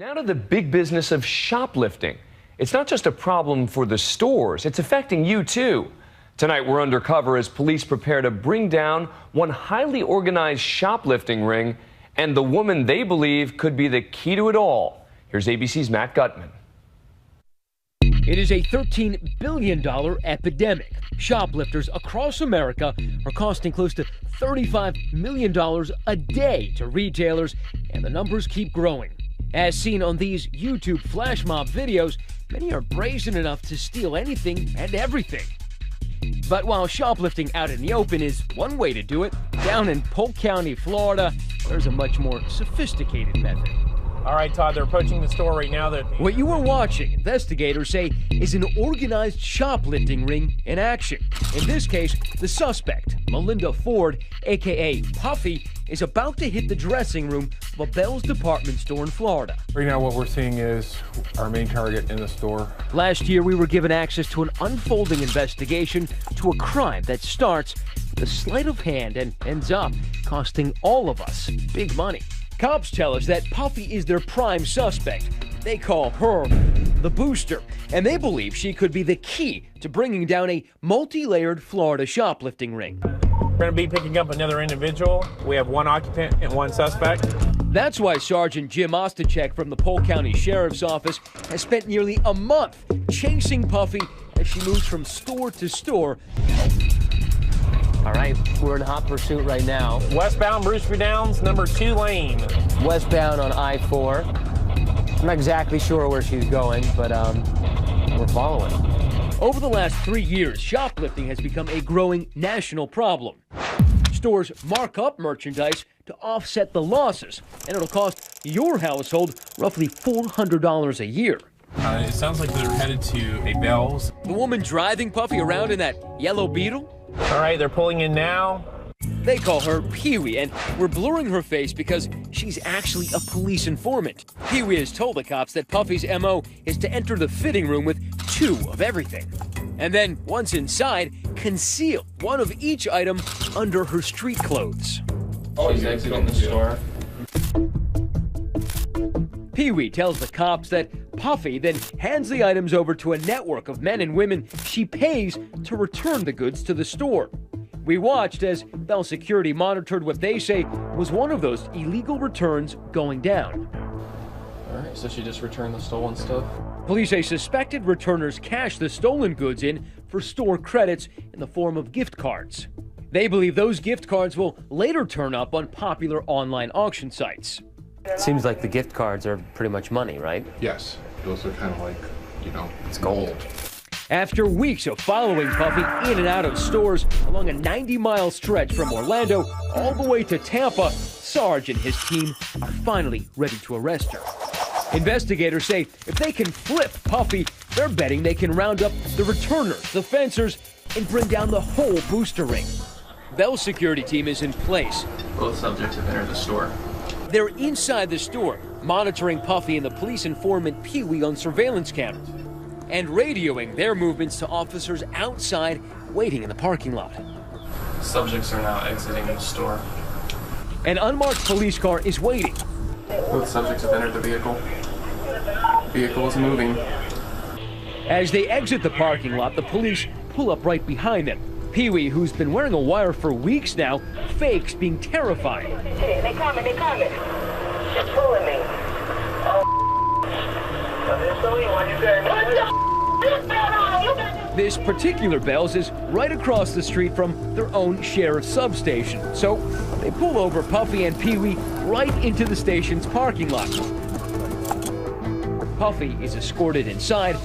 Now to the big business of shoplifting. It's not just a problem for the stores, it's affecting you too. Tonight we're undercover as police prepare to bring down one highly organized shoplifting ring and the woman they believe could be the key to it all. Here's ABC's Matt Gutman. It is a $13 billion epidemic. Shoplifters across America are costing close to $35 million a day to retailers, and the numbers keep growing. As seen on these YouTube flash mob videos, many are brazen enough to steal anything and everything. But while shoplifting out in the open is one way to do it, down in Polk County, Florida, there's a much more sophisticated method. All right, Todd, they're approaching the store right now. What you are watching, investigators say, is an organized shoplifting ring in action. In this case, the suspect, Melinda Ford, a.k.a. Puffy, is about to hit the dressing room of a Bell's department store in Florida. Right now what we're seeing is our main target in the store. Last year, we were given access to an unfolding investigation to a crime that starts with a sleight of hand and ends up costing all of us big money. Cops tell us that Puffy is their prime suspect. They call her the Booster, and they believe she could be the key to bringing down a multi-layered Florida shoplifting ring. We're going to be picking up another individual. We have one occupant and one suspect. That's why Sergeant Jim Ostachek from the Polk County Sheriff's Office has spent nearly a month chasing Puffy as she moves from store to store. All right, we're in hot pursuit right now. Westbound Brewster Downs, number 2 lane. Westbound on I-4. I'm not exactly sure where she's going, but we're following. Over the last 3 years, shoplifting has become a growing national problem. Stores mark up merchandise to offset the losses, and it'll cost your household roughly $400 a year. It sounds like they're headed to a Bell's. The woman driving Puffy around in that yellow Beetle? All right, they're pulling in now. They call her Pee-wee, and we're blurring her face because she's actually a police informant. Pee-wee has told the cops that Puffy's M.O. is to enter the fitting room with 2 of everything. And then, once inside, conceal one of each item under her street clothes. Oh, he's exiting the store. Pee-wee tells the cops that Puffy then hands the items over to a network of men and women she pays to return the goods to the store. We watched as Bell Security monitored what they say was one of those illegal returns going down. All right, so she just returned the stolen stuff? Police say suspected returners cashed the stolen goods in for store credits in the form of gift cards. They believe those gift cards will later turn up on popular online auction sites. Seems like the gift cards are pretty much money, right? Yes, those are kind of like, it's gold. After weeks of following Puffy in and out of stores along a 90-mile stretch from Orlando all the way to Tampa, Sarge and his team are finally ready to arrest her. Investigators say if they can flip Puffy, they're betting they can round up the returners, the fencers, and bring down the whole booster ring. Bell's security team is in place. Both subjects have entered the store. They're inside the store, monitoring Puffy and the police informant Pee-wee on surveillance cameras, and radioing their movements to officers outside waiting in the parking lot. Subjects are now exiting the store. An unmarked police car is waiting. Both subjects have entered the vehicle. Vehicle is moving. As they exit the parking lot, the police pull up right behind them. Pee-wee, who's been wearing a wire for weeks now, fakes being terrified. They coming. They're pulling me. This particular Bell's is right across the street from their own sheriff's substation. So they pull over Puffy and Pee-wee right into the station's parking lot. Puffy is escorted inside,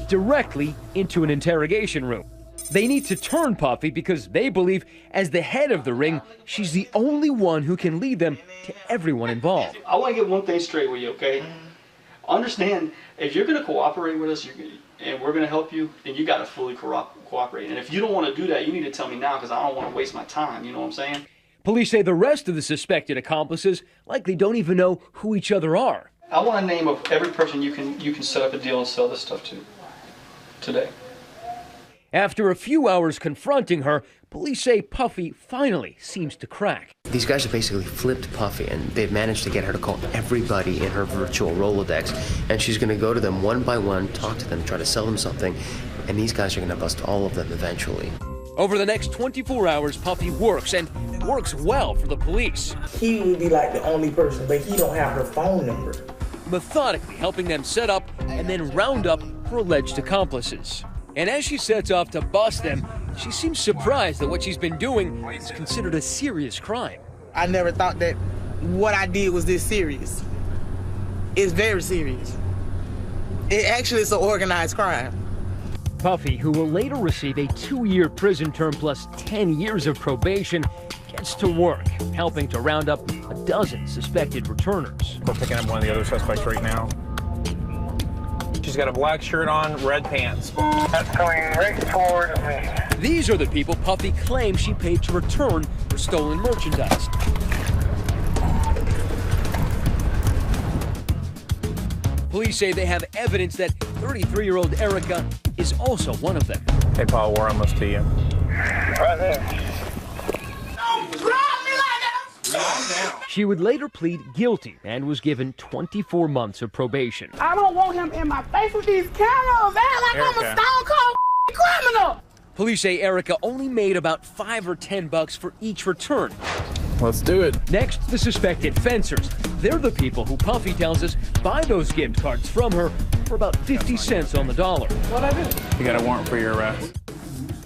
directly into an interrogation room. They need to turn Puffy because they believe, as the head of the ring, she's the only one who can lead them to everyone involved. I want to get one thing straight with you, okay? Understand, if you're going to cooperate with us and we're going to help you, then you got to fully cooperate. And if you don't want to do that, you need to tell me now because I don't want to waste my time, you know what I'm saying? Police say the rest of the suspected accomplices likely don't even know who each other are. I want a name of every person you can set up a deal and sell this stuff to today. After a few hours confronting her, police say Puffy finally seems to crack. These guys have basically flipped Puffy, and they've managed to get her to call everybody in her virtual Rolodex, and she's going to go to them one by one, talk to them, try to sell them something, and these guys are going to bust all of them eventually. Over the next 24 hours, Puffy works, and works well for the police. He would be like the only person, but he don't have her phone number. Methodically helping them set up and then round up her alleged accomplices. And as she sets off to bust them, she seems surprised that what she's been doing is considered a serious crime. I never thought that what I did was this serious. It's very serious. It actually is an organized crime. Puffy, who will later receive a 2-year prison term plus 10 years of probation, gets to work, helping to round up a dozen suspected returners. We're picking up one of the other suspects right now. She's got a black shirt on, red pants. That's coming right towards me. These are the people Puffy claims she paid to return her stolen merchandise. Police say they have evidence that 33-year-old Erica is also one of them. Hey, Paul, we're almost to you. Right there. She would later plead guilty and was given 24 months of probation. I don't want him in my face with these cameras. Act like I'm a stone cold criminal. Police say Erica only made about $5 or $10 for each return. Let's do it. Next, the suspected fencers. They're the people who Puffy tells us buy those gift cards from her for about 50 cents on the dollar. What'd I do? You got a warrant for your arrest.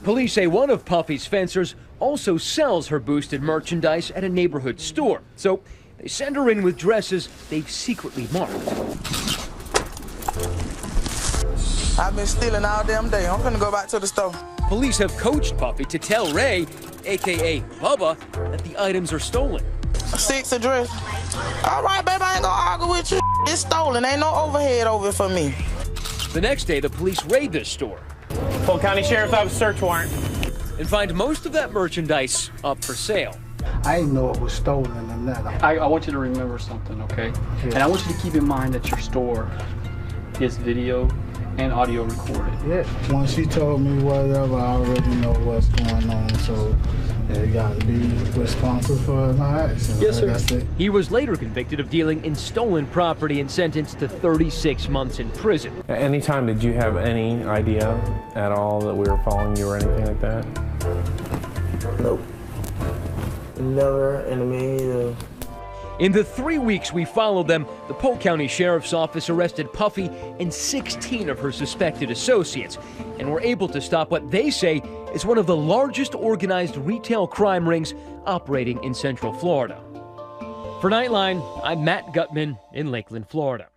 Police say one of Puffy's fencers also sells her boosted merchandise at a neighborhood store. So they send her in with dresses they've secretly marked. I've been stealing all damn day. I'm gonna go back to the store. Police have coached Puffy to tell Ray, a.k.a. Bubba, that the items are stolen. 6 address. All right, baby, I ain't gonna argue with you. It's stolen. Ain't no overhead over it for me. The next day, the police raid this store. Full County Sheriff's Office search warrant. And find most of that merchandise up for sale. I didn't know it was stolen and that. I want you to remember something, okay? Yeah. And I want you to keep in mind that your store is video and audio recorded. Yeah. Once she told me whatever, I already know what's going on, so they got to be responsible for my actions. Yes, sir. That's it. He was later convicted of dealing in stolen property and sentenced to 36 months in prison. At any time, did you have any idea at all that we were following you or anything like that? Nope. Never in a million years. In the 3 weeks we followed them, the Polk County Sheriff's Office arrested Puffy and 16 of her suspected associates and were able to stop what they say is one of the largest organized retail crime rings operating in Central Florida. For Nightline, I'm Matt Gutman in Lakeland, Florida.